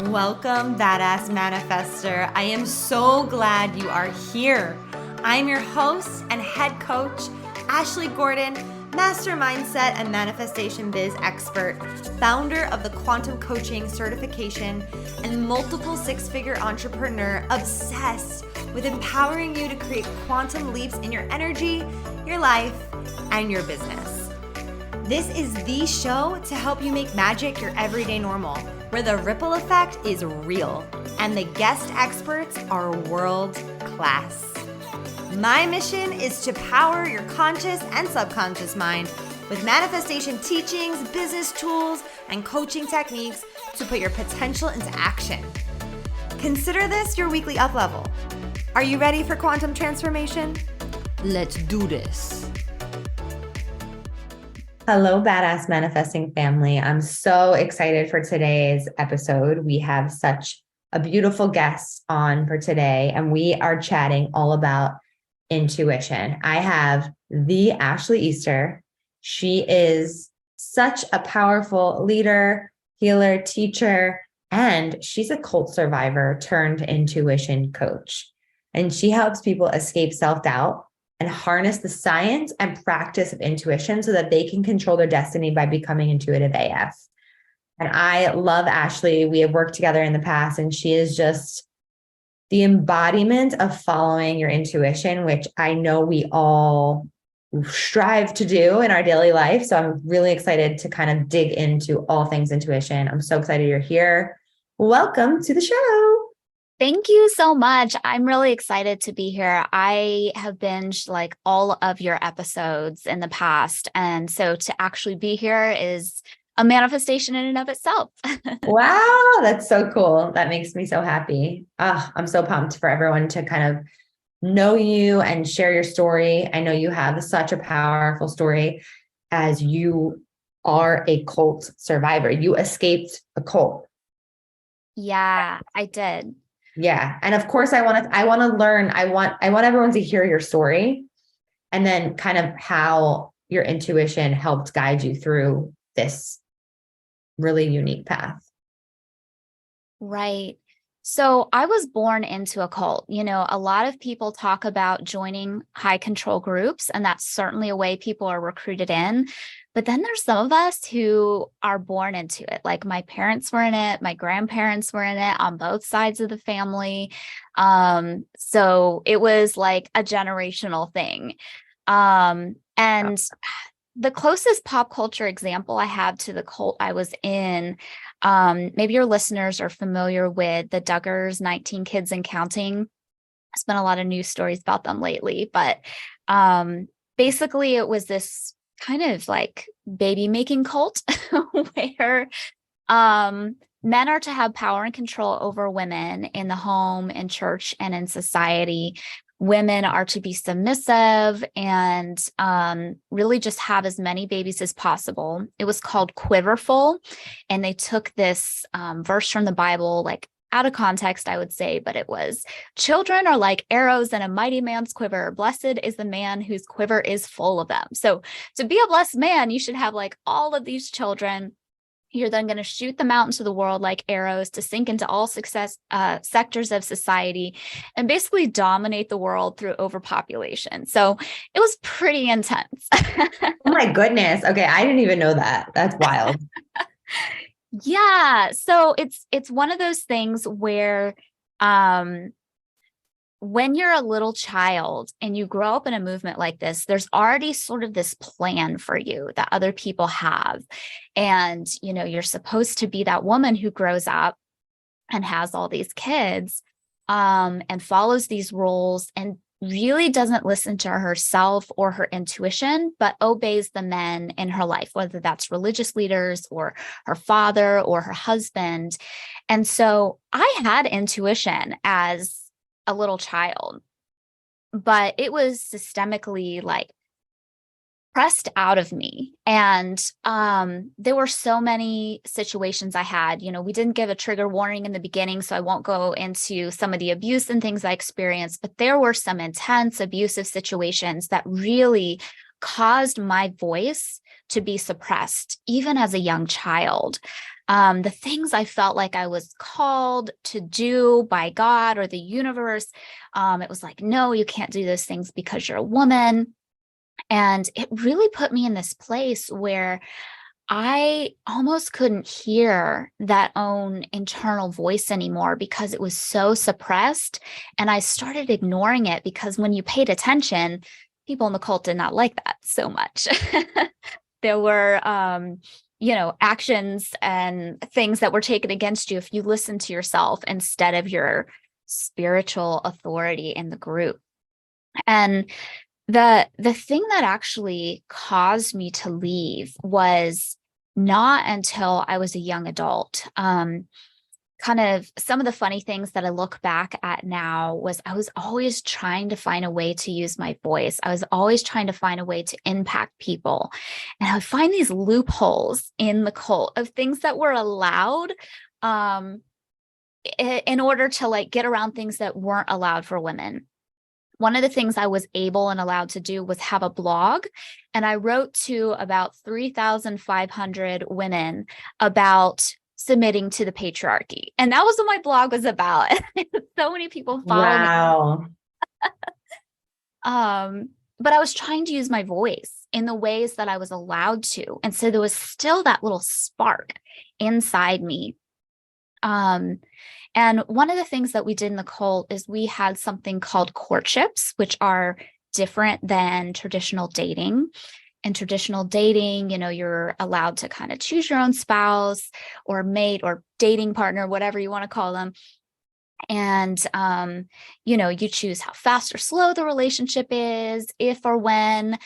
Welcome, Badass Manifester. I am so glad you are here. I'm your host and head coach, Ashley Gordon, master mindset and manifestation biz expert, founder of the quantum coaching certification, and multiple six-figure entrepreneur obsessed with empowering you to create quantum leaps in your energy, your life, and your business. This is the show to help you make magic your everyday normal, where the ripple effect is real and the guest experts are world class. My mission is to power your conscious and subconscious mind with manifestation teachings, business tools, and coaching techniques to put your potential into action. Consider this your weekly up level. Are you ready for quantum transformation? Let's do this. Hello, Badass Manifesting family. I'm so excited for today's episode. We have such a beautiful guest on for today, and we are chatting all about intuition. I have the Ashley Easter. She is such a powerful leader, healer, teacher, and she's a cult survivor turned intuition coach. And she helps people escape self-doubt and harness the science and practice of intuition so that they can control their destiny by becoming intuitive AF. And I love Ashley. We have worked together in the past, and she is just the embodiment of following your intuition, which I know we all strive to do in our daily life. So I'm really excited to kind of dig into all things intuition. I'm so excited you're here. Welcome to the show. Thank you so much. I'm really excited to be here. I have binged like all of your episodes in the past. And so to actually be here is a manifestation in and of itself. Wow, that's so cool. That makes me so happy. I'm so pumped for everyone to kind of know you and share your story. I know you have such a powerful story as you are a cult survivor. You escaped a cult. Yeah, I did. Yeah. And of course I want to learn, I want everyone to hear your story and then kind of how your intuition helped guide you through this really unique path. Right. So I was born into a cult. You know, a lot of people talk about joining high control groups, and that's certainly a way people are recruited in. But then there's some of us who are born into it. Like my parents were in it, my grandparents were in it on both sides of the family. So it was like a generational thing. And the closest pop culture example I have to the cult I was in, maybe your listeners are familiar with the Duggars, 19 Kids and Counting. There's been a lot of news stories about them lately, but basically it was this kind of like baby making cult where men are to have power and control over women in the home, in church, and in society. Women are to be submissive and really just have as many babies as possible. It was called Quiverful, and they took this verse from the Bible, like out of context, I would say, but it was, children are like arrows in a mighty man's quiver. Blessed is the man whose quiver is full of them. So to be a blessed man, you should have like all of these children. You're then going to shoot them out into the world like arrows to sink into all sectors of society and basically dominate the world through overpopulation. So it was pretty intense. Oh my goodness. Okay. I didn't even know that. That's wild. Yeah. So it's one of those things where when you're a little child and you grow up in a movement like this, there's already sort of this plan for you that other people have. And, you know, you're supposed to be that woman who grows up and has all these kids and follows these rules and really doesn't listen to herself or her intuition, but obeys the men in her life, whether that's religious leaders or her father or her husband. And so I had intuition as a little child, but it was systemically like pressed out of me. And there were so many situations I had, you know, we didn't give a trigger warning in the beginning, so I won't go into some of the abuse and things I experienced, but there were some intense abusive situations that really caused my voice to be suppressed, even as a young child. The things I felt like I was called to do by God or the universe, it was like, no, you can't do those things because you're a woman. And it really put me in this place where I almost couldn't hear that own internal voice anymore because it was so suppressed. And I started ignoring it because when you paid attention, people in the cult did not like that so much. There were, actions and things that were taken against you if you listened to yourself instead of your spiritual authority in the group. And the thing that actually caused me to leave was not until I was a young adult. Kind of some of the funny things that I look back at now was I was always trying to find a way to use my voice. I was always trying to find a way to impact people. And I would find these loopholes in the cult of things that were allowed in order to like get around things that weren't allowed for women. One of the things I was able and allowed to do was have a blog. And I wrote to about 3,500 women about submitting to the patriarchy. And that was what my blog was about. So many people followed me. But I was trying to use my voice in the ways that I was allowed to. And so there was still that little spark inside me. And one of the things that we did in the cult is we had something called courtships, which are different than traditional dating. In traditional dating, you're allowed to kind of choose your own spouse or mate or dating partner, whatever you want to call them. And, you choose how fast or slow the relationship is, if or when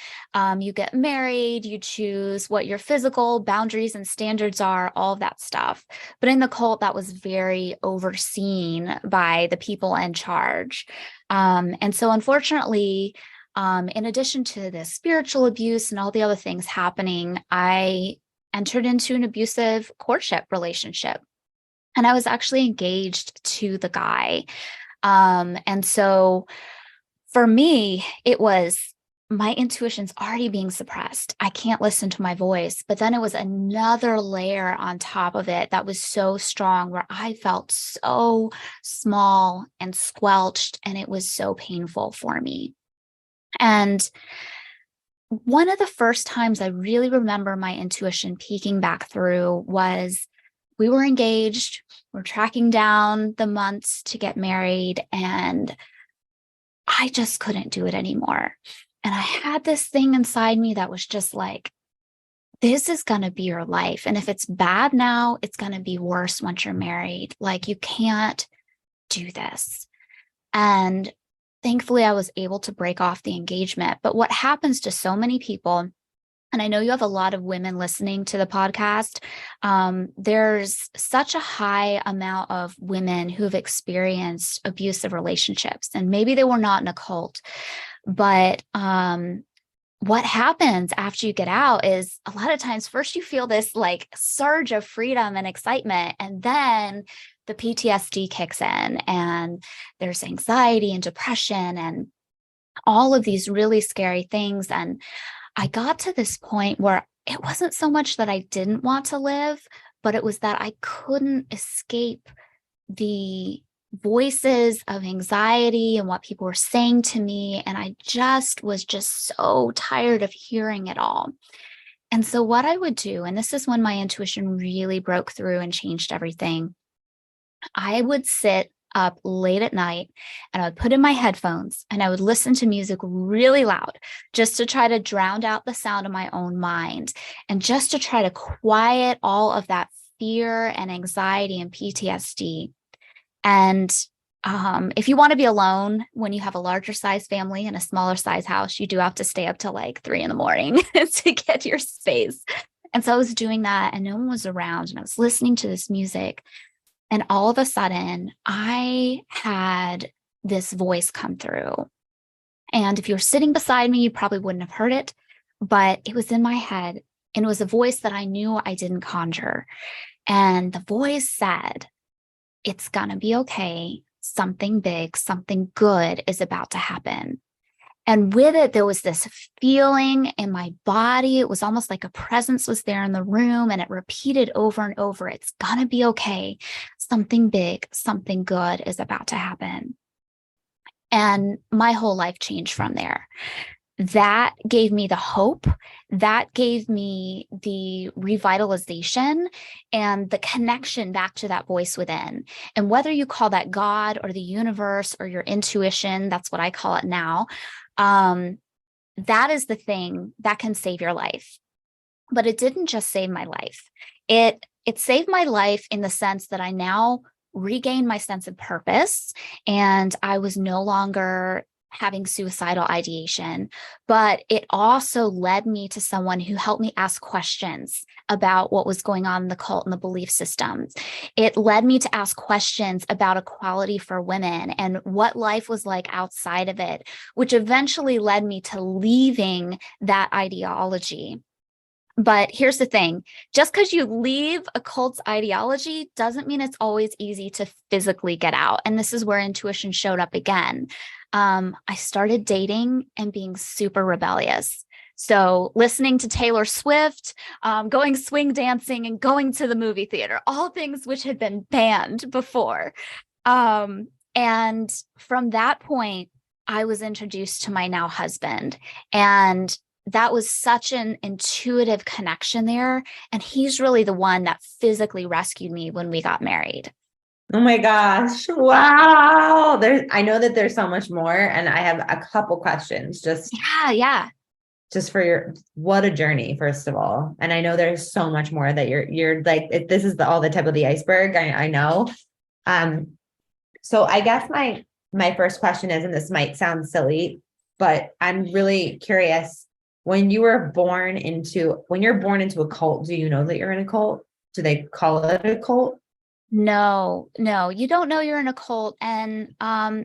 you get married, you choose what your physical boundaries and standards are, all of that stuff. But in the cult, that was very overseen by the people in charge. And so unfortunately, in addition to the spiritual abuse and all the other things happening, I entered into an abusive courtship relationship. And I was actually engaged to the guy. And so for me, it was my intuition's already being suppressed. I can't listen to my voice. But then it was another layer on top of it that was so strong where I felt so small and squelched, and it was so painful for me. And one of the first times I really remember my intuition peeking back through was we were engaged, we're tracking down the months to get married, and I just couldn't do it anymore. And I had this thing inside me that was just like, this is going to be your life. And if it's bad now, it's going to be worse once you're married. Like, you can't do this. And thankfully, I was able to break off the engagement. But what happens to so many people, and I know you have a lot of women listening to the podcast, there's such a high amount of women who've experienced abusive relationships, and maybe they were not in a cult, but what happens after you get out is a lot of times first you feel this like surge of freedom and excitement, and then the PTSD kicks in, and there's anxiety and depression and all of these really scary things. And I got to this point where it wasn't so much that I didn't want to live, but it was that I couldn't escape the voices of anxiety and what people were saying to me. And I was just so tired of hearing it all. And so what I would do, and this is when my intuition really broke through and changed everything, I would sit up late at night and I would put in my headphones and I would listen to music really loud just to try to drown out the sound of my own mind and just to try to quiet all of that fear and anxiety and PTSD. And if you want to be alone when you have a larger size family and a smaller size house, you do have to stay up till like 3 a.m. to get your space. And so I was doing that and no one was around and I was listening to this music. And all of a sudden, I had this voice come through. And if you were sitting beside me, you probably wouldn't have heard it, but it was in my head. And it was a voice that I knew I didn't conjure. And the voice said, "It's going to be okay. Something big, something good is about to happen." And with it, there was this feeling in my body. It was almost like a presence was there in the room, and it repeated over and over. It's gonna be okay. Something big, something good is about to happen. And my whole life changed from there. That gave me the hope. That gave me the revitalization and the connection back to that voice within. And whether you call that God or the universe or your intuition, that's what I call it now. That is the thing that can save your life. But it didn't just save my life. It saved my life in the sense that I now regained my sense of purpose, and I was no longer having suicidal ideation. But it also led me to someone who helped me ask questions about what was going on in the cult and the belief systems. It led me to ask questions about equality for women and what life was like outside of it, which eventually led me to leaving that ideology. But here's the thing, just because you leave a cult's ideology doesn't mean it's always easy to physically get out. And this is where intuition showed up again. I started dating and being super rebellious. So listening to Taylor Swift, going swing dancing, and going to the movie theater, all things which had been banned before. And from that point, I was introduced to my now husband. And that was such an intuitive connection there. And he's really the one that physically rescued me when we got married. Oh my gosh. Wow. I know that there's so much more, and I have a couple questions Yeah. just for what a journey, first of all. And I know there's so much more that you're like, this is all the tip of the iceberg. I know. So I guess my first question is, and this might sound silly, but I'm really curious. When you're born into a cult, do you know that you're in a cult? Do they call it a cult? No, you don't know you're in a cult. And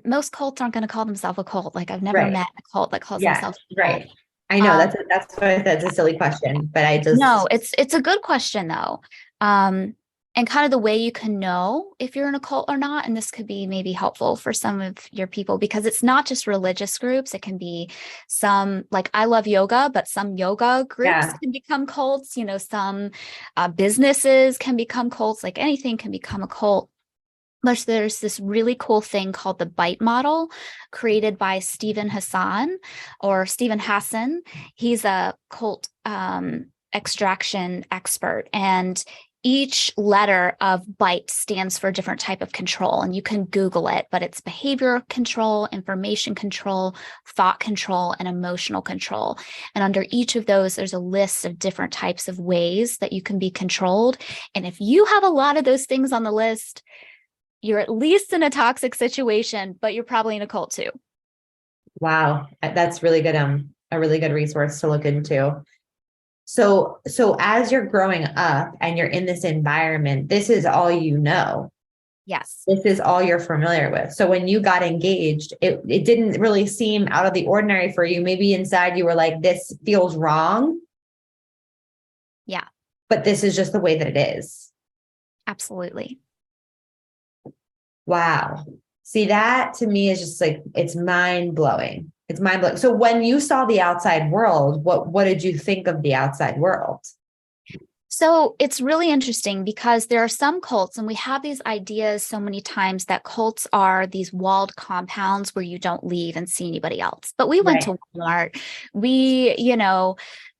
most cults aren't going to call themselves a cult. Like I've never Right. met a cult that calls Yeah, themselves a cult. right. I know that's why that's a silly question, but I just No, it's a good question though. And kind of the way you can know if you're in a cult or not, and this could be maybe helpful for some of your people, because it's not just religious groups. It can be some, like I love yoga, but some yoga groups can become cults. Some businesses can become cults. Like anything can become a cult. But there's this really cool thing called the bite model, created by Stephen Hassan. He's a cult extraction expert, and each letter of bite stands for a different type of control. And you can Google it, but it's behavior control, information control, thought control, and emotional control. And under each of those, there's a list of different types of ways that you can be controlled. And if you have a lot of those things on the list, you're at least in a toxic situation, but you're probably in a cult too. Wow, that's really good. A really good resource to look into. So as you're growing up and you're in this environment, this is all you know. Yes. This is all you're familiar with. So when you got engaged, it didn't really seem out of the ordinary for you. Maybe inside you were like, this feels wrong. Yeah. But this is just the way that it is. Absolutely. Wow. See, that to me is just like, it's mind blowing. It's mind blowing. So when you saw the outside world, what did you think of the outside world? So it's really interesting because there are some cults, and we have these ideas so many times that cults are these walled compounds where you don't leave and see anybody else. But we went to Walmart. We,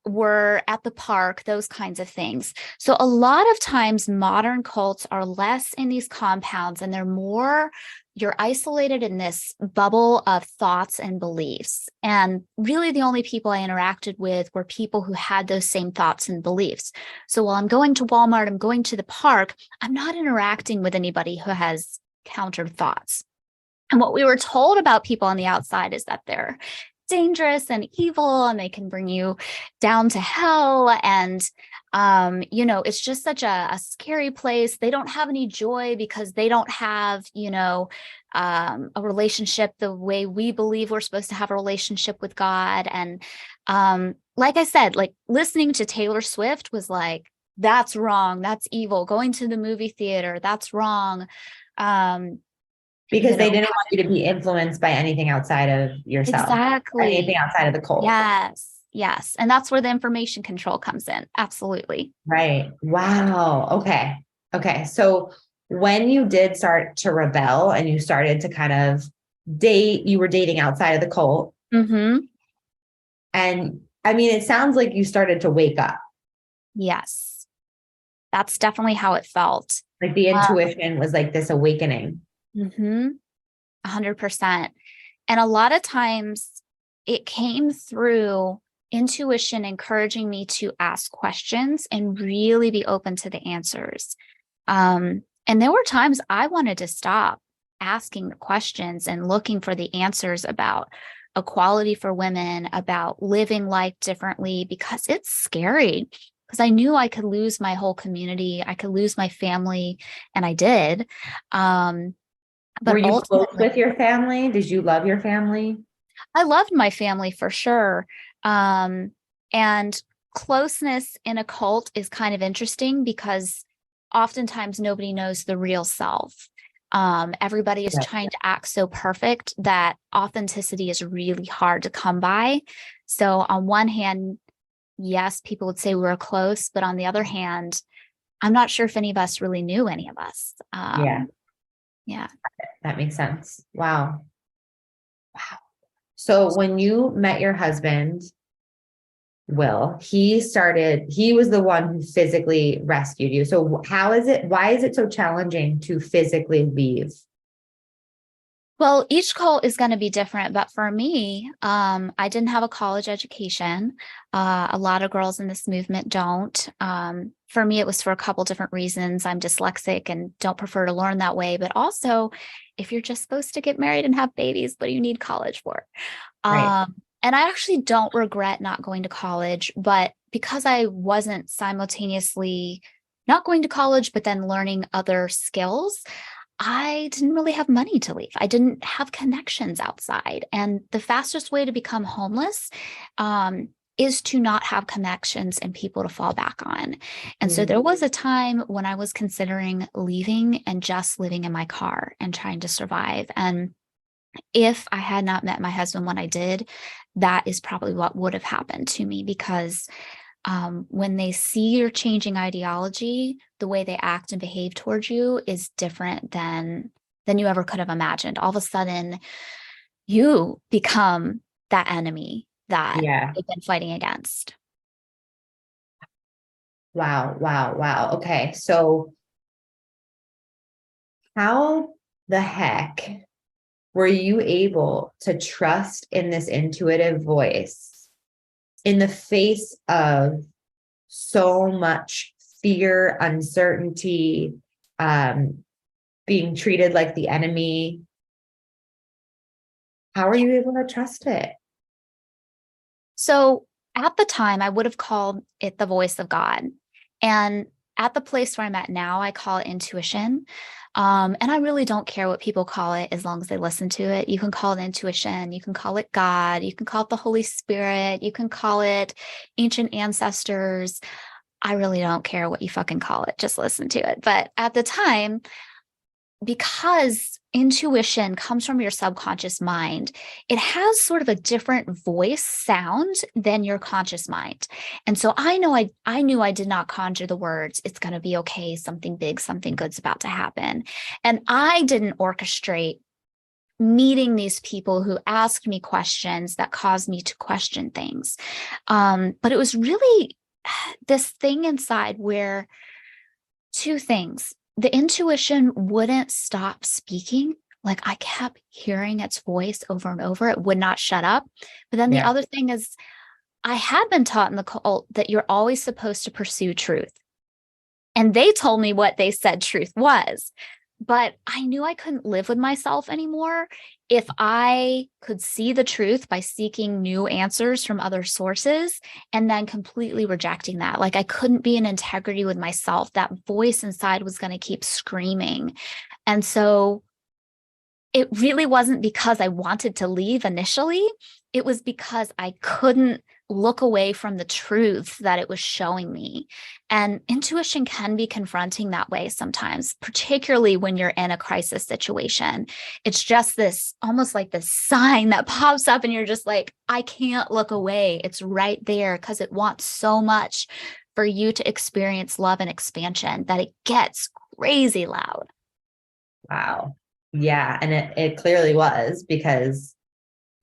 were at the park, those kinds of things. So a lot of times modern cults are less in these compounds, and they're more, you're isolated in this bubble of thoughts and beliefs. And really the only people I interacted with were people who had those same thoughts and beliefs. So while I'm going to Walmart, I'm going to the park, I'm not interacting with anybody who has countered thoughts. And what we were told about people on the outside is that they're dangerous and evil, and they can bring you down to hell. And, it's just such a scary place. They don't have any joy because they don't have, a relationship the way we believe we're supposed to have a relationship with God. And like I said, like listening to Taylor Swift was like, that's wrong. That's evil. Going to the movie theater, that's wrong. Because they didn't want you to be influenced by anything outside of yourself. Exactly. Anything outside of the cult. Yes. Yes. And that's where the information control comes in. Absolutely. Right. Wow. Okay. Okay. So when you did start to rebel and you started to kind of date, you were dating outside of the cult. Mm-hmm. And I mean, it sounds like you started to wake up. Yes. That's definitely how it felt. Like the intuition was like this awakening. Mm-hmm. 100%. And a lot of times it came through intuition encouraging me to ask questions and really be open to the answers. And there were times I wanted to stop asking the questions and looking for the answers about equality for women, about living life differently, because it's scary. Because I knew I could lose my whole community, I could lose my family, and I did. But were you close ultimately, with your family? Did you love your family? I loved my family for sure. And closeness in a cult is kind of interesting because oftentimes nobody knows the real self. Everybody is trying to act so perfect that authenticity is really hard to come by. So on one hand, yes, people would say we were close, but on the other hand, I'm not sure if any of us really knew any of us. Yeah. That makes sense. Wow. Wow. So when you met your husband, Will, he was the one who physically rescued you. So why is it so challenging to physically leave? Well, each cult is going to be different, but for me, I didn't have a college education. A lot of girls in this movement don't. For me, it was for a couple different reasons. I'm dyslexic and don't prefer to learn that way, but also if you're just supposed to get married and have babies, what do you need college for? Right. And I actually don't regret not going to college, but because I wasn't simultaneously not going to college, but then learning other skills, I didn't really have money to leave. I didn't have connections outside. And the fastest way to become homeless is to not have connections and people to fall back on. And so there was a time when I was considering leaving and just living in my car and trying to survive. And if I had not met my husband when I did, that is probably what would have happened to me because when they see your changing ideology, the way they act and behave towards you is different than you ever could have imagined. All of a sudden, you become that enemy that they've been fighting against. Wow. Wow. Wow. Okay. So how the heck were you able to trust in this intuitive voice in the face of so much fear, uncertainty, being treated like the enemy? How are you able to trust it? So at the time, I would have called it the voice of God. And at the place where I'm at now, I call it intuition. And I really don't care what people call it as long as they listen to it. You can call it intuition. You can call it God. You can call it the Holy Spirit. You can call it ancient ancestors. I really don't care what you fucking call it. Just listen to it. But at the time, because intuition comes from your subconscious mind, it has sort of a different voice sound than your conscious mind. And so I knew I did not conjure the words, it's going to be okay, something big, something good's about to happen. And I didn't orchestrate meeting these people who asked me questions that caused me to question things. But it was really this thing inside where two things. The intuition wouldn't stop speaking. Like I kept hearing its voice over and over. It would not shut up. But then the other thing is, I had been taught in the cult that you're always supposed to pursue truth. And they told me what they said truth was. But I knew I couldn't live with myself anymore if I could see the truth by seeking new answers from other sources and then completely rejecting that. Like I couldn't be in integrity with myself. That voice inside was going to keep screaming. And so it really wasn't because I wanted to leave initially. It was because I couldn't look away from the truth that it was showing me. And intuition can be confronting that way sometimes, particularly when you're in a crisis situation. It's just this almost like this sign that pops up and you're just like, I can't look away. It's right there because it wants so much for you to experience love and expansion that it gets crazy loud. Wow. Yeah. And it clearly was, because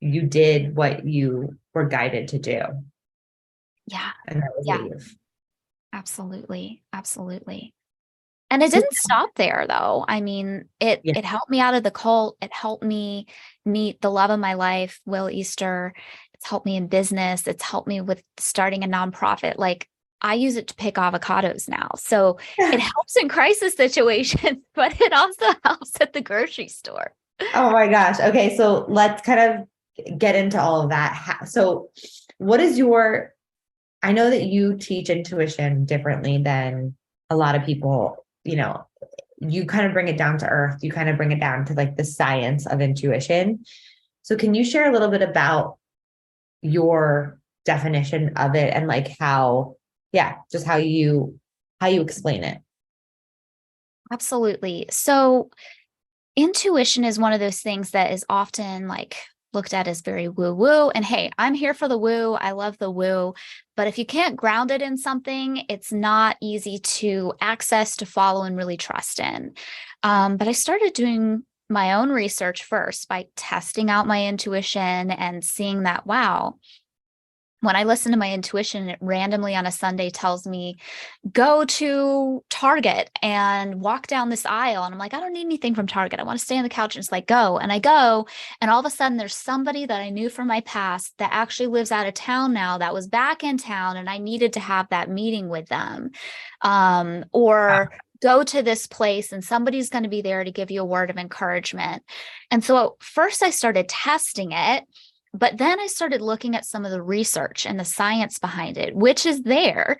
you did what you were guided to do. Yeah. And that was Yeah. leave. Absolutely. Absolutely. And it So, didn't stop there though. I mean, it yeah. it helped me out of the cult. It helped me meet the love of my life, Will Easter. It's helped me in business. It's helped me with starting a nonprofit. Like I use it to pick avocados now. So it helps in crisis situations, but it also helps at the grocery store. Oh my gosh. Okay. So let's kind of get into all of that. So what is I know that you teach intuition differently than a lot of people, you kind of bring it down to earth. You kind of bring it down to like the science of intuition. So can you share a little bit about your definition of it and like just how you explain it? Absolutely. So intuition is one of those things that is often like looked at as very woo woo. And hey, I'm here for the woo. I love the woo. But if you can't ground it in something, it's not easy to access, to follow, and really trust in. But I started doing my own research first by testing out my intuition and seeing that, wow, when I listen to my intuition, it randomly on a Sunday tells me, go to Target and walk down this aisle. And I'm like, I don't need anything from Target. I want to stay on the couch. And it's like, go. And I go. And all of a sudden, there's somebody that I knew from my past that actually lives out of town now that was back in town. And I needed to have that meeting with them. Or go to this place and somebody's going to be there to give you a word of encouragement. And so first I started testing it. But then I started looking at some of the research and the science behind it, which is there.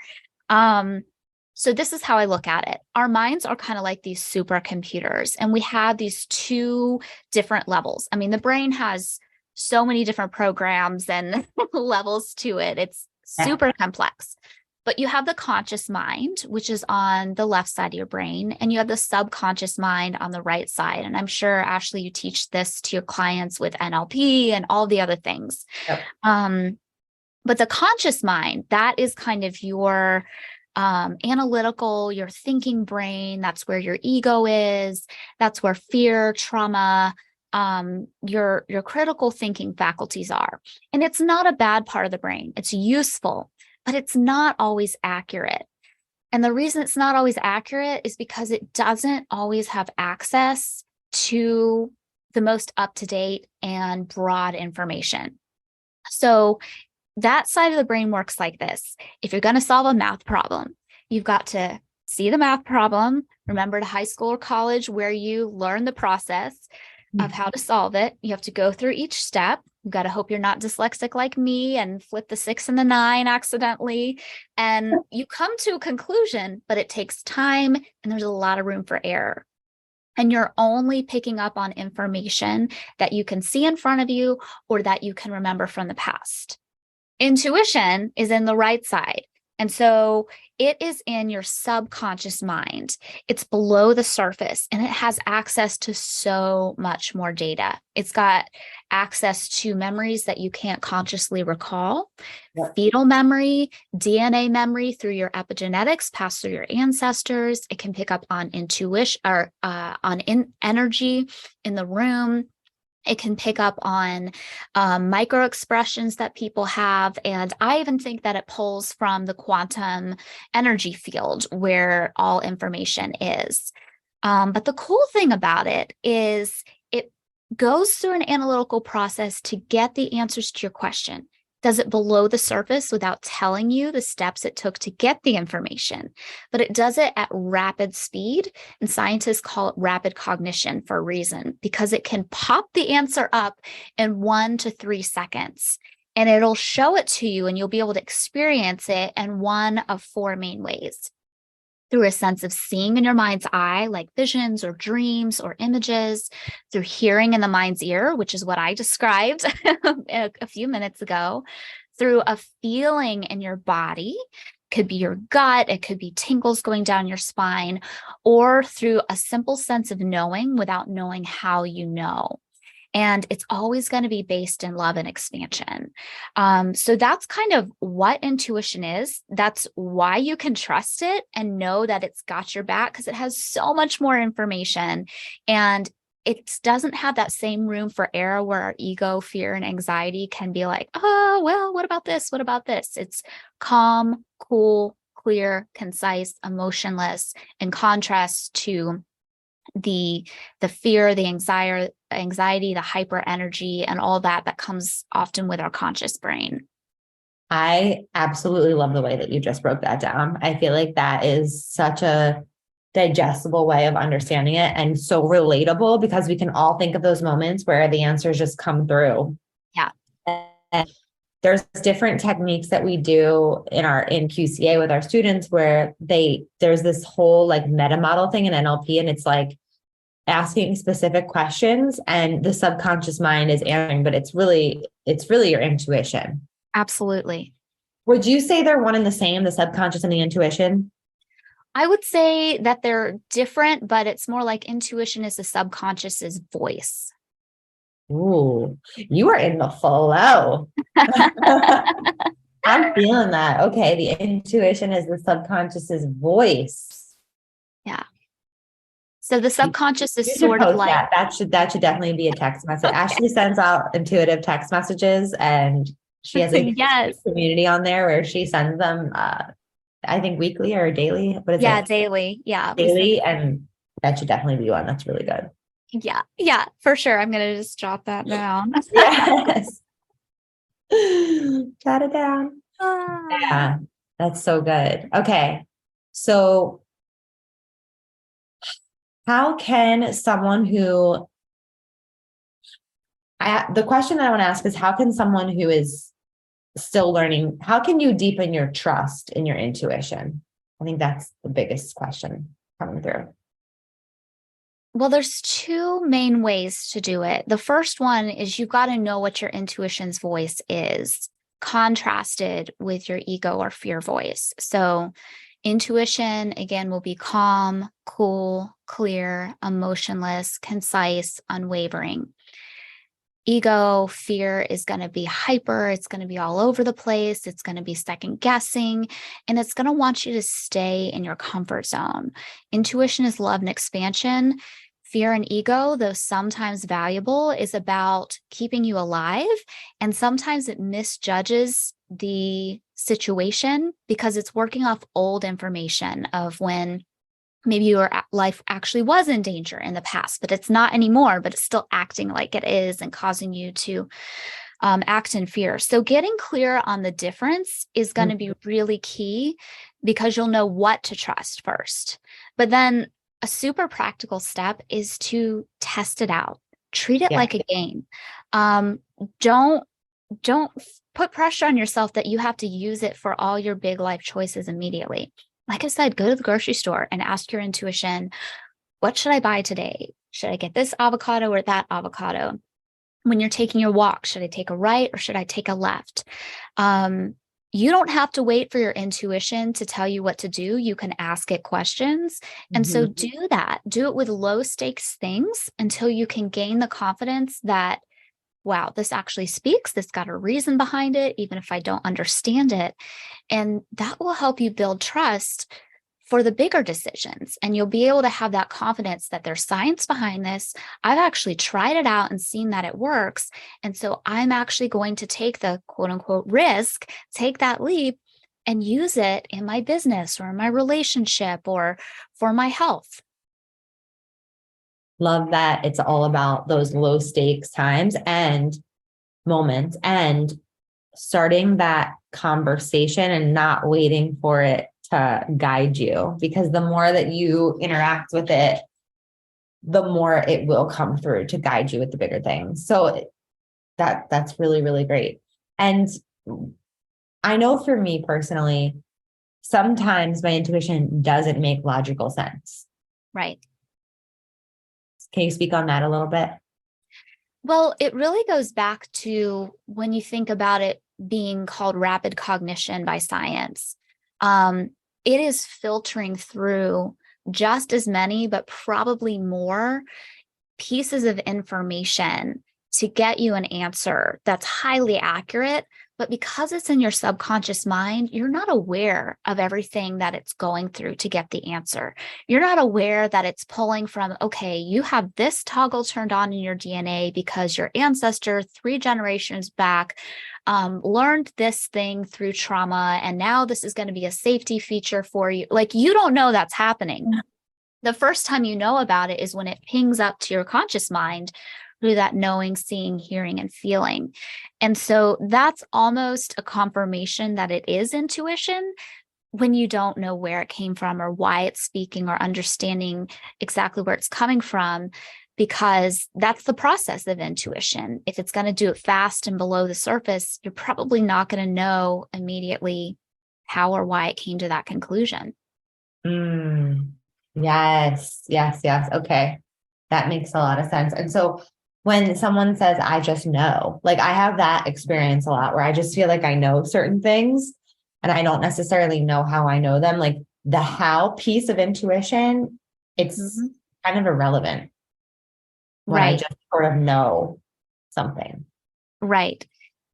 So this is how I look at it. Our minds are kind of like these supercomputers, and we have these two different levels. I mean, the brain has so many different programs and levels to it. It's super complex. But you have the conscious mind, which is on the left side of your brain, and you have the subconscious mind on the right side. And I'm sure, Ashley, you teach this to your clients with NLP and all the other things. Yep. But the conscious mind, that is kind of your analytical, your thinking brain. That's where your ego is. That's where fear, trauma, your critical thinking faculties are. And it's not a bad part of the brain. It's useful, but it's not always accurate. And the reason it's not always accurate is because it doesn't always have access to the most up-to-date and broad information. So that side of the brain works like this. If you're going to solve a math problem, you've got to see the math problem, remember to high school or college where you learn the process of how to solve it. You have to go through each step. You've got to hope you're not dyslexic like me and flip the 6 and the 9 accidentally. And you come to a conclusion, but it takes time and there's a lot of room for error. And you're only picking up on information that you can see in front of you or that you can remember from the past. Intuition is in the right side. And so it is in your subconscious mind. It's below the surface and it has access to so much more data. It's got access to memories that you can't consciously recall, fetal memory, DNA memory through your epigenetics, passed through your ancestors. It can pick up on intuition or energy in the room. It can pick up on micro expressions that people have. And I even think that it pulls from the quantum energy field where all information is. But the cool thing about it is it goes through an analytical process to get the answers to your question. Does it below the surface without telling you the steps it took to get the information? But it does it at rapid speed, and scientists call it rapid cognition for a reason, because it can pop the answer up in 1 to 3 seconds, and it'll show it to you, and you'll be able to experience it in one of 4 main ways. Through a sense of seeing in your mind's eye, like visions or dreams or images, through hearing in the mind's ear, which is what I described a few minutes ago, through a feeling in your body. Could be your gut, it could be tingles going down your spine, or through a simple sense of knowing without knowing how you know. And it's always going to be based in love and expansion. So that's kind of what intuition is. That's why you can trust it and know that it's got your back, because it has so much more information. And it doesn't have that same room for error where our ego, fear, and anxiety can be like, oh, well, what about this? What about this? It's calm, cool, clear, concise, emotionless, in contrast to the fear, the anxiety, the hyper energy, and all that comes often with our conscious brain. I absolutely love the way that you just broke that down. I feel like that is such a digestible way of understanding it and so relatable, because we can all think of those moments where the answers just come through. Yeah. And there's different techniques that we do in QCA with our students where there's this whole like meta model thing in NLP, and it's like asking specific questions and the subconscious mind is answering, but it's really your intuition. Absolutely. Would you say they're one and the same, the subconscious and the intuition? I would say that they're different, but it's more like intuition is the subconscious's voice. Ooh, you are in the flow. I'm feeling that. Okay, the intuition is the subconscious's voice. Yeah. So the subconscious is sort of like that should definitely be a text message. Okay. Ashley sends out intuitive text messages, and she has a yes. community on there where she sends them. I think weekly or daily. What is it? Daily. Yeah. Daily. And that should definitely be one. That's really good. Yeah. Yeah, for sure. I'm going to just jot that down. Yes. Jot it down. Yeah. That's so good. Okay. So how can someone the question that I want to ask is, how can someone who is still learning, how can you deepen your trust in your intuition? I think that's the biggest question coming through. Well, there's two main ways to do it. The first one is you've got to know what your intuition's voice is, contrasted with your ego or fear voice. So intuition, again, will be calm, cool, clear, emotionless, concise, unwavering. Ego, fear is going to be hyper. It's going to be all over the place. It's going to be second guessing, and it's going to want you to stay in your comfort zone. Intuition is love and expansion. Fear and ego, though sometimes valuable, is about keeping you alive. And sometimes it misjudges the situation because it's working off old information of when maybe your life actually was in danger in the past, but it's not anymore, but it's still acting like it is and causing you to act in fear. So getting clear on the difference is going to be really key, because you'll know what to trust first. But then a super practical step is to test it out. Treat it like a game. Don't put pressure on yourself that you have to use it for all your big life choices immediately. Like I said, go to the grocery store and ask your intuition, what should I buy today? Should I get this avocado or that avocado? When you're taking your walk, should I take a right or should I take a left? You don't have to wait for your intuition to tell you what to do. You can ask it questions. And so do that. Do it with low stakes things until you can gain the confidence that, wow, this actually speaks. This got a reason behind it, even if I don't understand it. And that will help you build trust for the bigger decisions. And you'll be able to have that confidence that there's science behind this. I've actually tried it out and seen that it works. And so I'm actually going to take the quote unquote risk, take that leap and use it in my business or in my relationship or for my health. Love that. It's all about those low stakes times and moments and starting that conversation and not waiting for it to guide you, because the more that you interact with it, the more it will come through to guide you with the bigger things. So that's really, really great. And I know for me personally, sometimes my intuition doesn't make logical sense. Right. Can you speak on that a little bit? Well, it really goes back to when you think about it being called rapid cognition by science. It is filtering through just as many, but probably more pieces of information to get you an answer that's highly accurate. But because it's in your subconscious mind, you're not aware of everything that it's going through to get the answer. You're not aware that it's pulling from, okay, you have this toggle turned on in your DNA because your ancestor 3 generations back learned this thing through trauma, and now this is going to be a safety feature for you. Like, you don't know that's happening. The first time you know about it is when it pings up to your conscious mind through that knowing, seeing, hearing, and feeling. And so that's almost a confirmation that it is intuition when you don't know where it came from or why it's speaking or understanding exactly where it's coming from, because that's the process of intuition. If it's going to do it fast and below the surface, you're probably not going to know immediately how or why it came to that conclusion. Yes, yes, yes. Okay. That makes a lot of sense. And so when someone says, I just know, like I have that experience a lot where I just feel like I know certain things and I don't necessarily know how I know them. Like the how piece of intuition, it's kind of irrelevant when I just sort of know something. Right.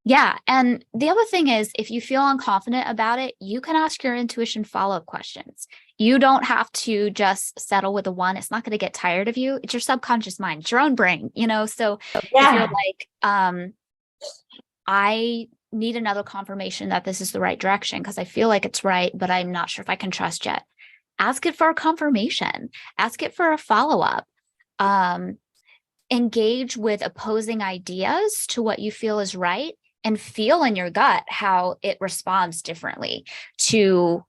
Yeah. And the other thing is, if you feel unconfident about it, you can ask your intuition follow-up questions. You don't have to just settle with the one. It's not going to get tired of you. It's your subconscious mind, it's your own brain, So if you're like, I need another confirmation that this is the right direction because I feel like it's right, but I'm not sure if I can trust yet. Ask it for a confirmation. Ask it for a follow-up. Engage with opposing ideas to what you feel is right, and feel in your gut how it responds differently to,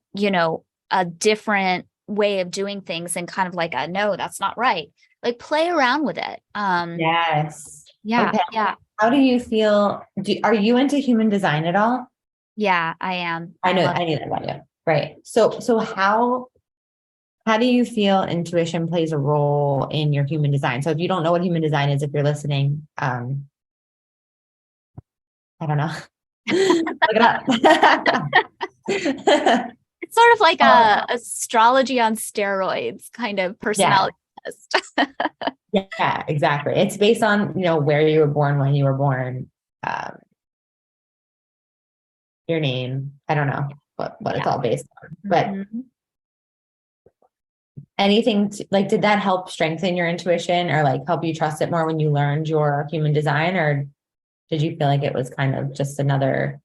a different way of doing things, and kind of like a, no, that's not right. Like, play around with it. Yes. Yeah. Okay. Yeah. How do you feel? Are you into human design at all? Yeah, I am. I knew that about you. Right. So how do you feel intuition plays a role in your human design? So if you don't know what human design is, if you're listening, I don't know. Look it up. It's sort of like a astrology on steroids kind of personality test. Yeah, exactly. It's based on, where you were born, when you were born, your name. I don't know what it's all based on, but anything did that help strengthen your intuition or like help you trust it more when you learned your human design, or did you feel like it was kind of just another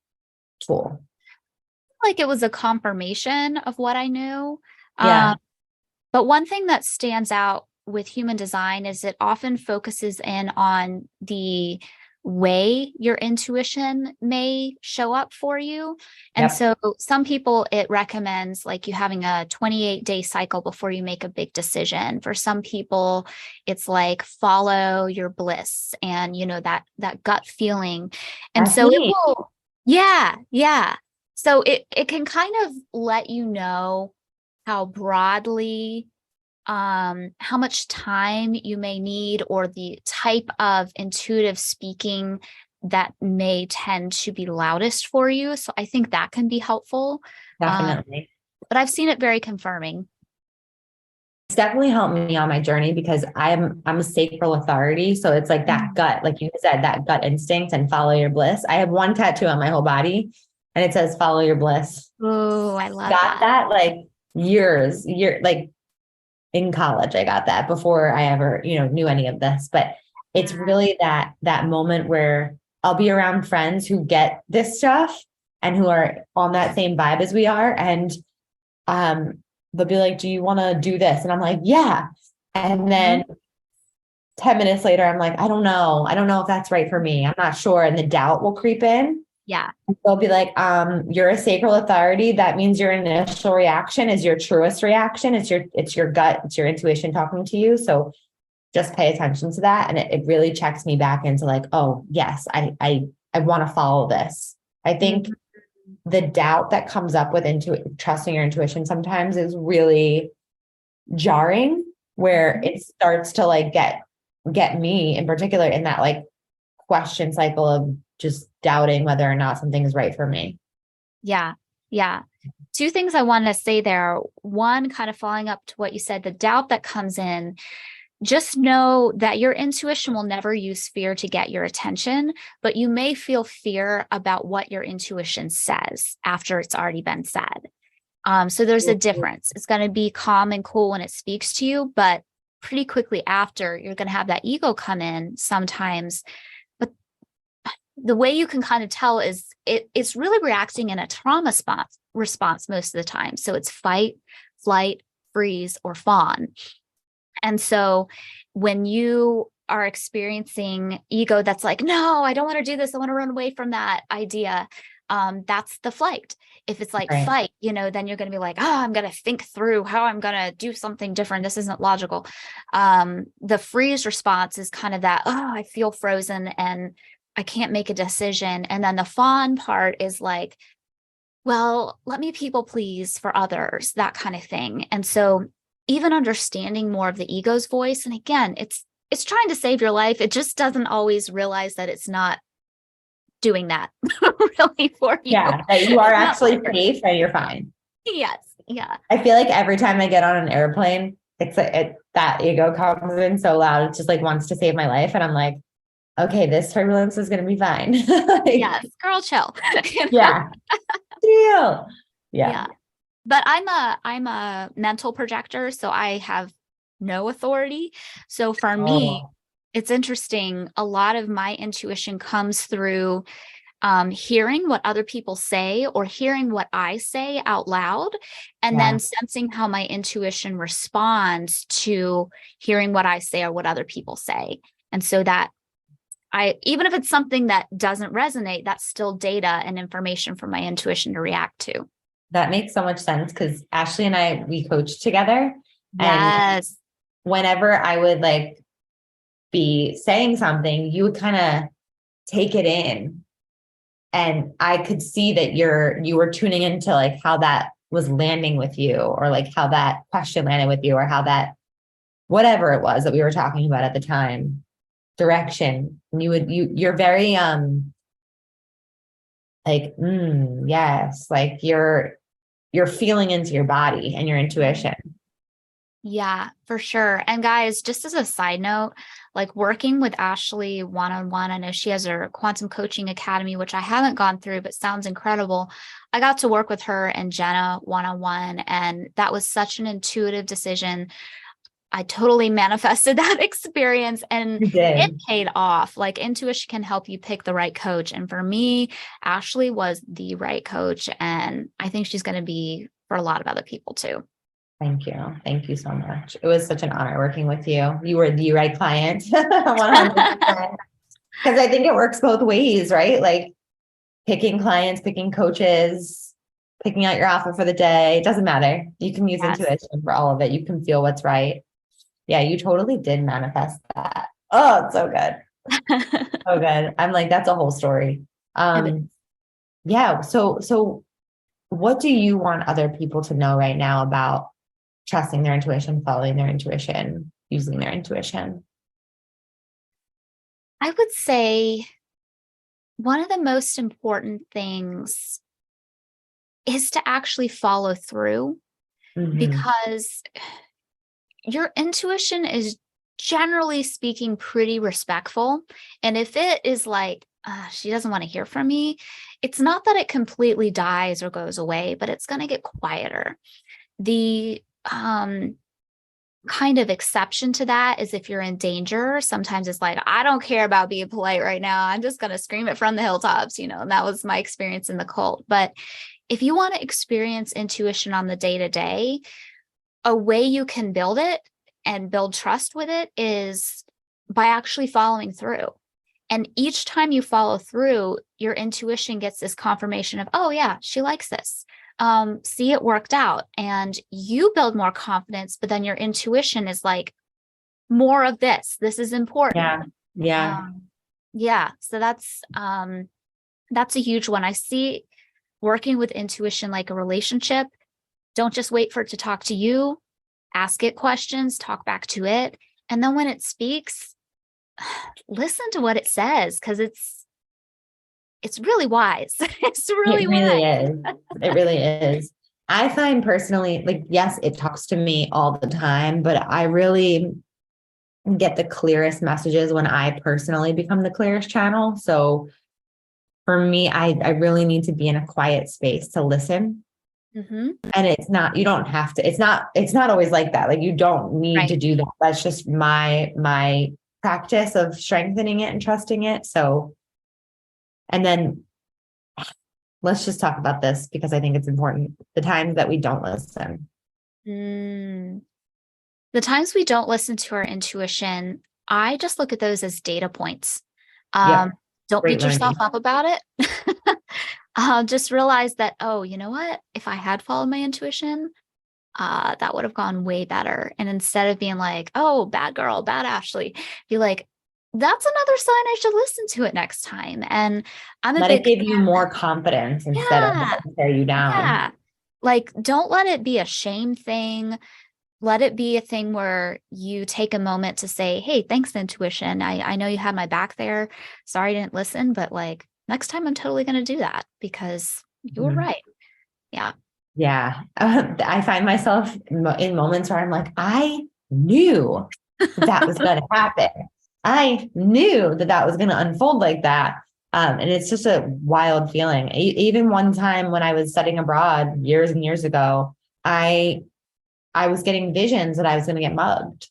tool? Like it was a confirmation of what I knew. Yeah. But one thing that stands out with human design is it often focuses in on the way your intuition may show up for you. And so some people, it recommends like you having a 28-day cycle before you make a big decision. For some people, it's like follow your bliss and, that gut feeling. And so it will, yeah. So it can kind of let you know how broadly, how much time you may need, or the type of intuitive speaking that may tend to be loudest for you. So I think that can be helpful. Definitely. But I've seen it very confirming. It's definitely helped me on my journey because I'm a sacral authority. So it's like that gut, like you said, that gut instinct and follow your bliss. I have one tattoo on my whole body and it says follow your bliss. Oh, I love got that like years like in college. I got that before I ever, knew any of this, but it's really that moment where I'll be around friends who get this stuff and who are on that same vibe as we are. And, they'll be like, do you want to do this? And I'm like, yeah. And then 10 minutes later, I'm like, I don't know if that's right for me. I'm not sure. And the doubt will creep in. Yeah. They'll be like, you're a sacral authority. That means your initial reaction is your truest reaction. It's your gut, it's your intuition talking to you. So just pay attention to that. And it really checks me back into like, oh yes, I want to follow this. I think the doubt that comes up with trusting your intuition sometimes is really jarring, where it starts to like get me in particular in that like question cycle of, just doubting whether or not something is right for me. Yeah. Yeah. Two things I wanted to say there. One, kind of following up to what you said, the doubt that comes in, just know that your intuition will never use fear to get your attention, but you may feel fear about what your intuition says after it's already been said. So there's a difference. It's going to be calm and cool when it speaks to you, but pretty quickly after, you're going to have that ego come in sometimes. But the way you can kind of tell is it's really reacting in a trauma response most of the time. So it's fight, flight, freeze, or fawn. And so when you are experiencing ego that's like, no, I don't want to do this, I want to run away from that idea, that's the flight. If it's like fight, then you're going to be like, oh, I'm going to think through how I'm going to do something different. This isn't logical. The freeze response is kind of that, oh, I feel frozen and I can't make a decision. And then the fawn part is like, well, let me people please for others, that kind of thing. And so even understanding more of the ego's voice, and again, it's trying to save your life. It just doesn't always realize that it's not doing that really for you. Yeah, that you are actually safe and you're fine. Yes. Yeah. I feel like every time I get on an airplane, it's like that ego comes in so loud. It just like wants to save my life. And I'm like, okay, this turbulence is going to be fine. Yes. Girl, chill. Yeah. Deal. Yeah. But I'm a mental projector, so I have no authority. So for me, it's interesting. A lot of my intuition comes through hearing what other people say or hearing what I say out loud, and then sensing how my intuition responds to hearing what I say or what other people say. And so that even if it's something that doesn't resonate, that's still data and information for my intuition to react to. That makes so much sense because Ashley and I, we coached together. Yes. And whenever I would like be saying something, you would kind of take it in. And I could see that you were tuning into like how that was landing with you, or like how that question landed with you, or how that, whatever it was that we were talking about at the time, direction. And you're very, like, yes, like you're feeling into your body and your intuition. Yeah, for sure. And guys, just as a side note, like working with Ashley one-on-one, I know she has her quantum coaching academy, which I haven't gone through, but sounds incredible. I got to work with her and Jenna one-on-one, and that was such an intuitive decision. I totally manifested that experience and it paid off. Like intuition can help you pick the right coach. And for me, Ashley was the right coach. And I think she's going to be for a lot of other people too. Thank you. Thank you so much. It was such an honor working with you. You were the right client. 100%. Because I think it works both ways, right? Like picking clients, picking coaches, picking out your outfit for the day. It doesn't matter. You can use intuition for all of it. You can feel what's right. Yeah, you totally did manifest that. Oh, it's so good. So good. I'm like, that's a whole story. Yeah. So what do you want other people to know right now about trusting their intuition, following their intuition, using their intuition? I would say one of the most important things is to actually follow through, because your intuition is generally speaking pretty respectful. And if it is like, she doesn't want to hear from me, it's not that it completely dies or goes away, but it's going to get quieter. The kind of exception to that is if you're in danger. Sometimes it's like, I don't care about being polite right now. I'm just going to scream it from the hilltops, and that was my experience in the cult. But if you want to experience intuition on the day-to-day, a way you can build it and build trust with it is by actually following through. And each time you follow through, your intuition gets this confirmation of, oh yeah, she likes this. See, it worked out, and you build more confidence, but then your intuition is like, more of this. This is important. Yeah. So that's a huge one. I see working with intuition like a relationship. Don't just wait for it to talk to you. Ask it questions, talk back to it. And then when it speaks, listen to what it says, because it's really wise. It's It really really wise. is. It really is. I find personally, like, yes, it talks to me all the time, but I really get the clearest messages when I personally become the clearest channel. So for me, I really need to be in a quiet space to listen. Mm-hmm. And it's not, you don't have to, it's not always like that. Like you don't need to Right. do that. That's just my practice of strengthening it and trusting it. So, and then let's just talk about this because I think it's important. The times that we don't listen. Mm. The times we don't listen to our intuition, I just look at those as data points. Yep. Don't Great beat yourself learning. up about it. Just realize that, oh, you know what? If I had followed my intuition, that would have gone way better. And instead of being like, oh, bad girl, bad Ashley, be like, that's another sign I should listen to it next time. And I'm a Let it big give you fan. more confidence instead of Yeah. tear you down. Yeah. Like, don't let it be a shame thing. Let it be a thing where you take a moment to say, hey, thanks, intuition. I know you had my back there. Sorry I didn't listen, but like next time I'm totally going to do that because you were Mhm. right. Yeah. Yeah. I find myself in moments where I'm like, I knew that was going to happen. I knew that was going to unfold like that. And it's just a wild feeling. Even one time when I was studying abroad years and years ago, I was getting visions that I was going to get mugged.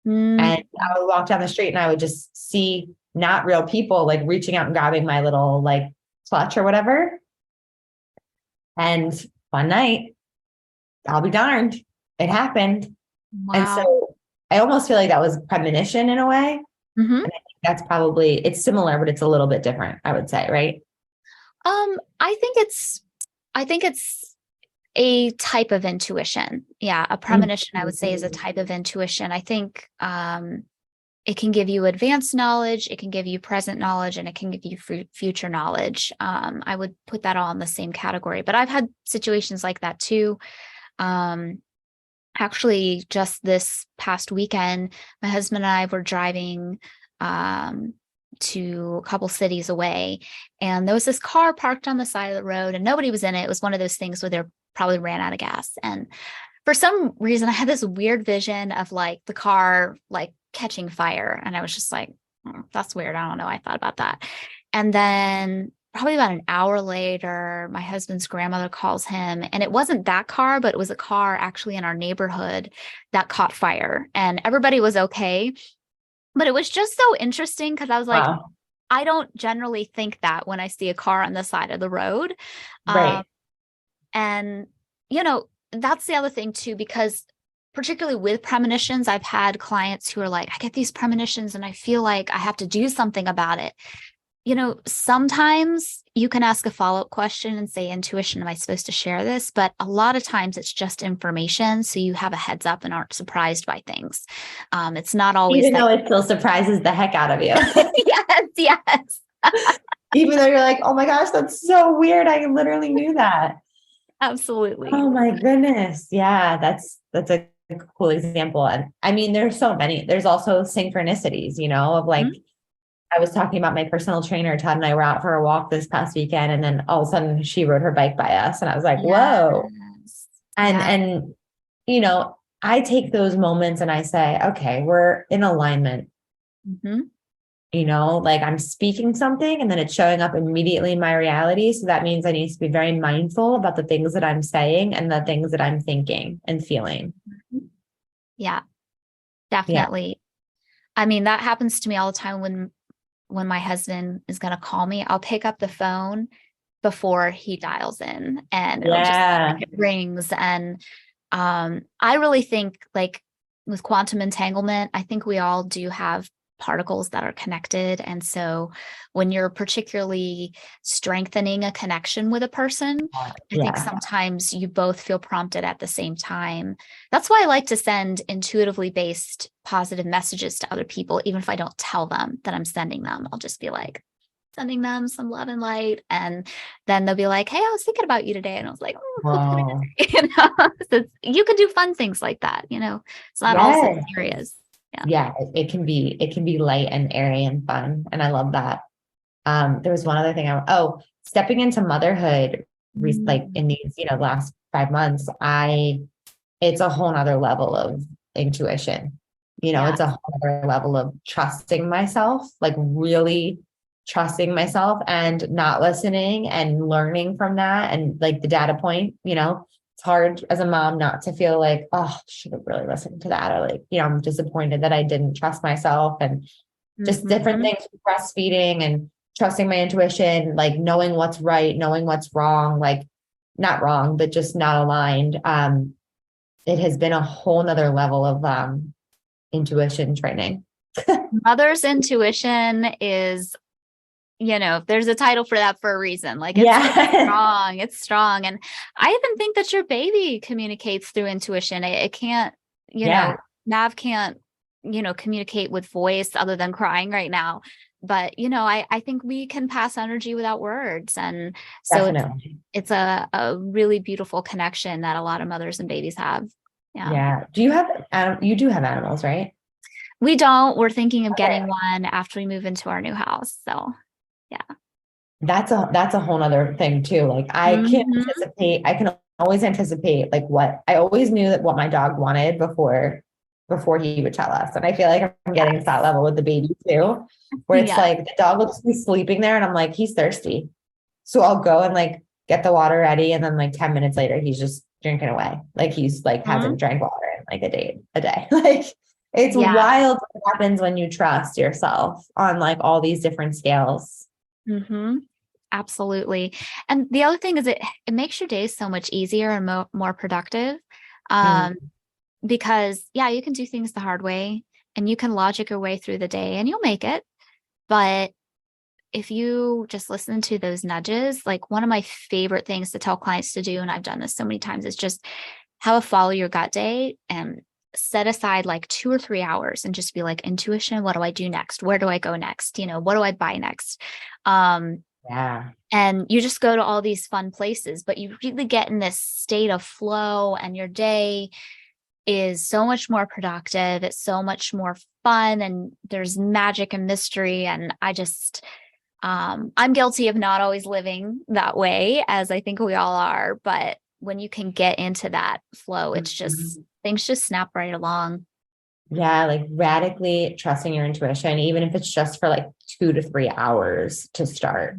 Mm, And I would walk down the street and I would just see not real people like reaching out and grabbing my little like clutch or whatever. And one night, I'll be darned, it happened. And wow. so I almost feel like that was premonition in a way. Hmm. And I think that's probably, it's similar, but it's a little bit different, I would say, right? I think it's a type of intuition. Yeah. A premonition, I would say, is a type of intuition. I think it can give you advanced knowledge, it can give you present knowledge, and it can give you future knowledge. I would put that all in the same category, but I've had situations like that too. Um, Actually, just this past weekend, my husband and I were driving to a couple cities away, and there was this car parked on the side of the road, and nobody was in it. It was one of those things where they probably ran out of gas, and for some reason, I had this weird vision of like the car like catching fire, and I was just like, "That's weird. I don't know. I thought about that." And then probably about an hour later, my husband's grandmother calls him, and it wasn't that car, but it was a car actually in our neighborhood that caught fire, and everybody was okay. But it was just so interesting because I was like, Wow. I don't generally think that when I see a car on the side of the road. Um, Right. and, that's the other thing too, because particularly with premonitions, I've had clients who are like, I get these premonitions and I feel like I have to do something about it. Sometimes you can ask a follow-up question and say, intuition, am I supposed to share this? But a lot of times it's just information. So you have a heads up and aren't surprised by things. It's not always Even that. though it still surprises the heck out of you. Yes, yes. Even though you're like, oh my gosh, that's so weird. I literally knew that. Absolutely. Oh my goodness. Yeah, that's a cool example. And I mean, there's so many. There's also synchronicities, of like, Mhm. I was talking about my personal trainer, Todd and I were out for a walk this past weekend, and then all of a sudden she rode her bike by us. And I was like, whoa. Yes. And Yeah. and I take those moments and I say, okay, we're in alignment. Mhm. Like I'm speaking something and then it's showing up immediately in my reality. So that means I need to be very mindful about the things that I'm saying and the things that I'm thinking and feeling. Yeah, Yeah. definitely. I mean, that happens to me all the time when my husband is going to call me. I'll pick up the phone before he dials in and it'll just Yeah. it rings. And I really think like with quantum entanglement, I think we all do have particles that are connected. And so when you're particularly strengthening a connection with a person, I think Yeah. sometimes you both feel prompted at the same time. That's why I like to send intuitively based positive messages to other people, even if I don't tell them that I'm sending them. I'll just be like, sending them some love and light. And then they'll be like, hey, I was thinking about you today. And I was like, oh, who can Wow. I so you can do fun things like that. It's not all so Yes. serious. Yeah. Yeah. It can be light and airy and fun. And I love that. There was one other thing stepping into motherhood, like in these, last 5 months, it's a whole nother level of intuition. It's a whole other level of trusting myself, like really trusting myself and not listening and learning from that. And like the data point, it's hard as a mom not to feel like, oh, should have really listened to that. Or like, I'm disappointed that I didn't trust myself, and just different things, breastfeeding and trusting my intuition, like knowing what's right, knowing what's wrong, like not wrong, but just not aligned. It has been a whole nother level of intuition training. Mother's intuition is, there's a title for that for a reason. Like it's strong. And I even think that your baby communicates through intuition. It can't, Nav can't, communicate with voice other than crying right now. But, I think we can pass energy without words. And so it's a really beautiful connection that a lot of mothers and babies have. Yeah. Do you have, you do have animals, right? We don't. We're thinking of getting one after we move into our new house. So, yeah. That's a whole nother thing too. Like I can always anticipate like I always knew that what my dog wanted before he would tell us. And I feel like I'm getting to that level with the baby too, where it's like the dog looks to be sleeping there and I'm like, he's thirsty. So I'll go and like get the water ready. And then like 10 minutes later, he's just drinking away. Like he's like hasn't drank water in like a day. Like it's wild what happens when you trust yourself on like all these different scales. Absolutely. And the other thing is it makes your days so much easier and more productive. Because you can do things the hard way and you can logic your way through the day and you'll make it. But if you just listen to those nudges, like one of my favorite things to tell clients to do, and I've done this so many times, is just have a follow your gut day and set aside like 2 or 3 hours and just be like, intuition, what do I do next? Where do I go next? What do I buy next? And you just go to all these fun places, but you really get in this state of flow and your day is so much more productive. It's so much more fun and there's magic and mystery. And I'm guilty of not always living that way, as I think we all are. But when you can get into that flow, it's just, things just snap right along. Yeah. Like radically trusting your intuition, even if it's just for like 2 to 3 hours to start.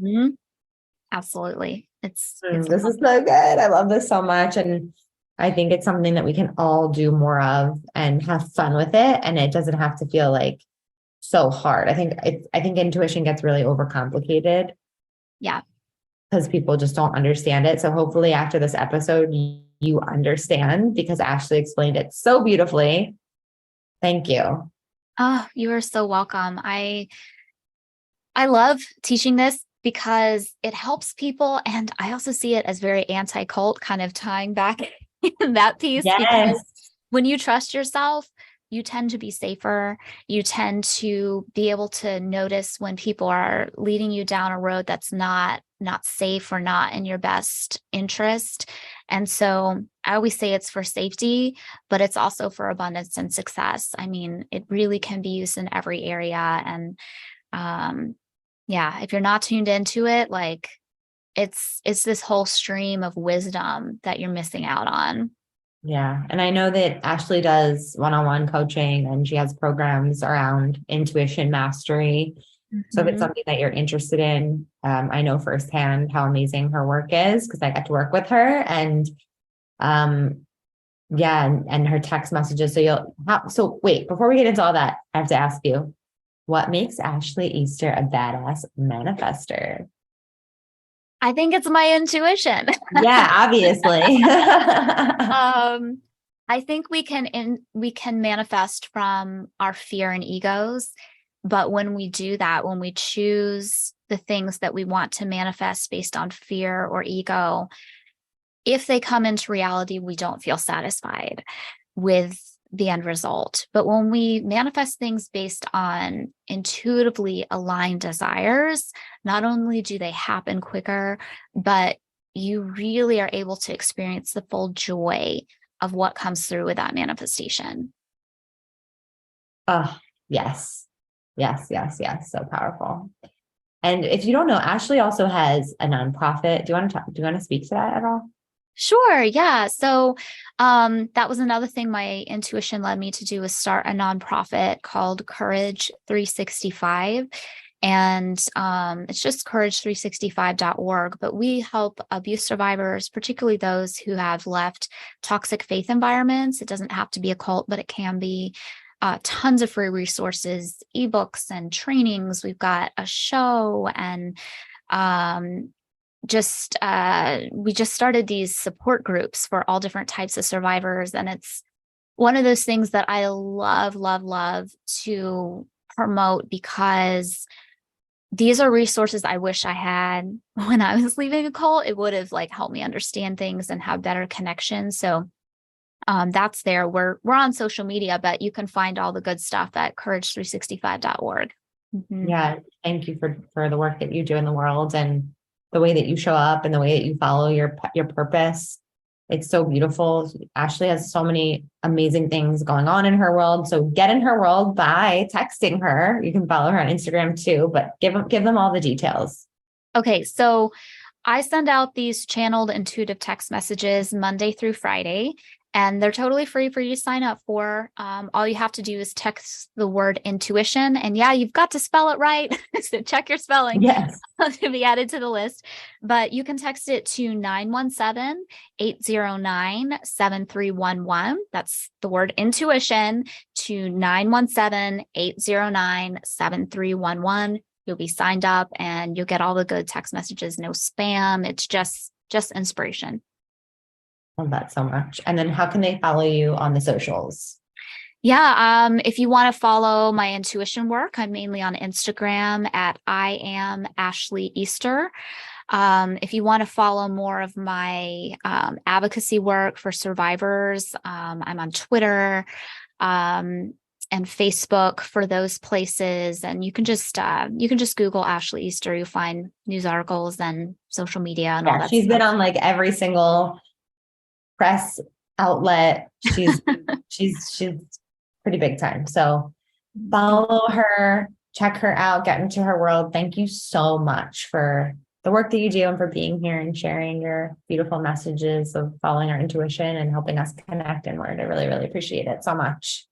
Absolutely. It's this is so good. I love this so much. And I think it's something that we can all do more of and have fun with it. And it doesn't have to feel like so hard. I think intuition gets really overcomplicated. Yeah. Because people just don't understand it. So hopefully after this episode, you understand, because Ashley explained it so beautifully. Thank you. Oh, you are so welcome. I love teaching this because it helps people. And I also see it as very anti-cult, kind of tying back in that piece. Yes. Because when you trust yourself, you tend to be safer. You tend to be able to notice when people are leading you down a road that's not safe or not in your best interest. And so I always say it's for safety, but it's also for abundance and success. I mean, it really can be used in every area. And if you're not tuned into it, like it's this whole stream of wisdom that you're missing out on. Yeah. And I know that Ashley does one-on-one coaching and she has programs around intuition mastery. So if it's something that you're interested in, I know firsthand how amazing her work is because I got to work with her and and her text messages. So wait, before we get into all that, I have to ask you, what makes Ashley Easter a badass manifester? I think it's my intuition. Yeah, obviously. I think we can manifest from our fear and egos, but when we do that, when we choose the things that we want to manifest based on fear or ego, if they come into reality, we don't feel satisfied with the end result. But when we manifest things based on intuitively aligned desires, not only do they happen quicker, but you really are able to experience the full joy of what comes through with that manifestation. Oh, yes. Yes. So powerful. And if you don't know, Ashley also has a nonprofit. Do you want to speak to that at all? Sure. Yeah. So that was another thing my intuition led me to do, was start a nonprofit called Courage 365. And it's just courage365.org. But we help abuse survivors, particularly those who have left toxic faith environments. It doesn't have to be a cult, but it can be. Tons of free resources, ebooks and trainings. We've got a show, and we just started these support groups for all different types of survivors. And it's one of those things that I love to promote, because these are resources I wish I had when I was leaving a cult. It would have helped me understand things and have better connections. So that's there. We're on social media, but you can find all the good stuff at courage365.org. Mm-hmm. Yeah. Thank you for the work that you do in the world, and the way that you show up, and the way that you follow your purpose. It's so beautiful. Ashley has so many amazing things going on in her world. So get in her world by texting her. You can follow her on Instagram too, but give them all the details. Okay. So I send out these channeled intuitive text messages Monday through Friday, and they're totally free for you to sign up for. All you have to do is text the word intuition. And yeah, you've got to spell it right. So check your spelling. Yes. To be added to the list. But you can text it to 917-809-7311. That's the word intuition, to 917-809-7311. You'll be signed up and you'll get all the good text messages, no spam. It's just inspiration. Love that so much. And then how can they follow you on the socials? Yeah. If you want to follow my intuition work, I'm mainly on Instagram at I am Ashley Easter. If you want to follow more of my advocacy work for survivors, I'm on Twitter and Facebook for those places. And you can just Google Ashley Easter. You'll find news articles and social media and all that. She's been on every single press outlet. She's pretty big time. So follow her, check her out, get into her world. Thank you so much for the work that you do and for being here and sharing your beautiful messages of following our intuition and helping us connect inward. I really, really appreciate it so much.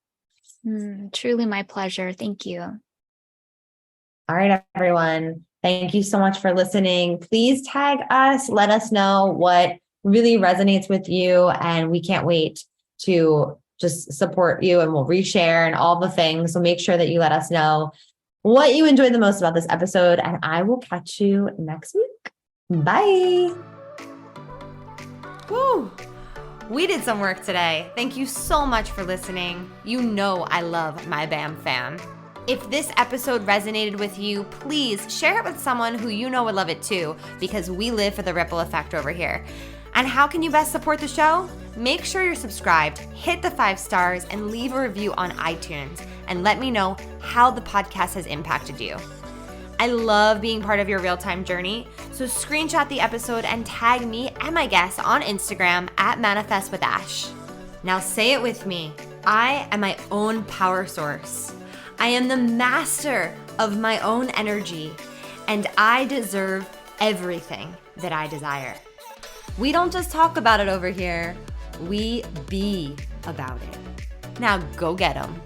Truly my pleasure. Thank you. All right, everyone. Thank you so much for listening. Please tag us. Let us know what really resonates with you. And we can't wait to just support you, and we'll reshare and all the things. So make sure that you let us know what you enjoyed the most about this episode, and I will catch you next week. Bye. Woo! We did some work today. Thank you so much for listening. You know I love my BAM fam. If this episode resonated with you, please share it with someone who you know would love it too, because we live for the ripple effect over here. And how can you best support the show? Make sure you're subscribed, hit the 5 stars, and leave a review on iTunes, and let me know how the podcast has impacted you. I love being part of your real-time journey, so screenshot the episode and tag me and my guests on Instagram at ManifestWithAsh. Now say it with me. I am my own power source. I am the master of my own energy, and I deserve everything that I desire. We don't just talk about it over here, we be about it. Now go get 'em.